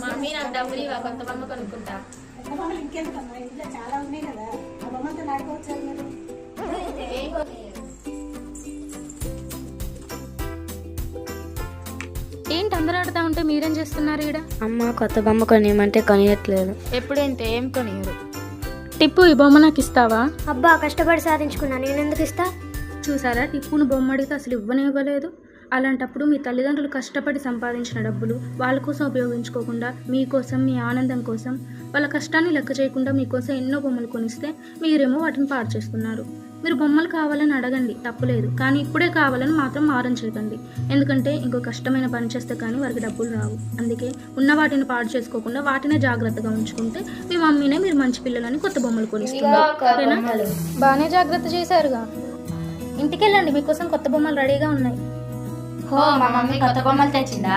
Mummy నాకు డబ్బులు ఇవ్వ, కొత్త బొమ్మ కొనుక్కుంటా. కొత్త బొమ్మలు ఇంకెందుకమ్మా, ఇంట్లో చాలా ఉన్నాయి కదా, ఆ బొమ్మతో ఆడుకోవచ్చు మీరు. ఏంటి అందరూ ఆడుతా ఉంటే మీరేం చేస్తున్నారు ఈడ? అమ్మ కొత్త బొమ్మ కొనియమంటే కొనియట్లేదు. ఎప్పుడైతే ఏం కొనియరు. టిప్పు ఈ బొమ్మ నాకు ఇస్తావా? అబ్బా కష్టపడి సాధించుకున్నా, నేను ఎందుకు ఇస్తా? చూసారా, టిప్పును బొమ్మ అడిగితే అసలు ఇవ్వనివ్వలేదు. అలాంటప్పుడు మీ తల్లిదండ్రులు కష్టపడి సంపాదించిన డబ్బులు వాళ్ళ కోసం ఉపయోగించుకోకుండా మీకోసం, మీ ఆనందం కోసం, వాళ్ళ కష్టాన్ని లెక్క చేయకుండా మీకోసం ఎన్నో బొమ్మలు కొనిస్తే మీరేమో వాటిని పాడు చేస్తున్నారు. మీరు బొమ్మలు కావాలని అడగండి, తప్పులేదు, కానీ ఇప్పుడే కావాలని మాత్రం మారం చేయకండి. ఎందుకంటే ఇంకో కష్టమైన పని చేస్తే కానీ వారికి డబ్బులు రావు. అందుకే ఉన్న వాటిని పాడు చేసుకోకుండా వాటినే జాగ్రత్తగా ఉంచుకుంటే మీ మమ్మీనే మీరు మంచి పిల్లలని కొత్త బొమ్మలు కొనిస్తున్నారు. బాగానే జాగ్రత్త చేశారుగా. ఇంటికి వెళ్ళండి, మీకోసం కొత్త బొమ్మలు రెడీగా ఉన్నాయి. హో, మా మమ్మీ కొత్త బొమ్మలు తెచ్చిందా?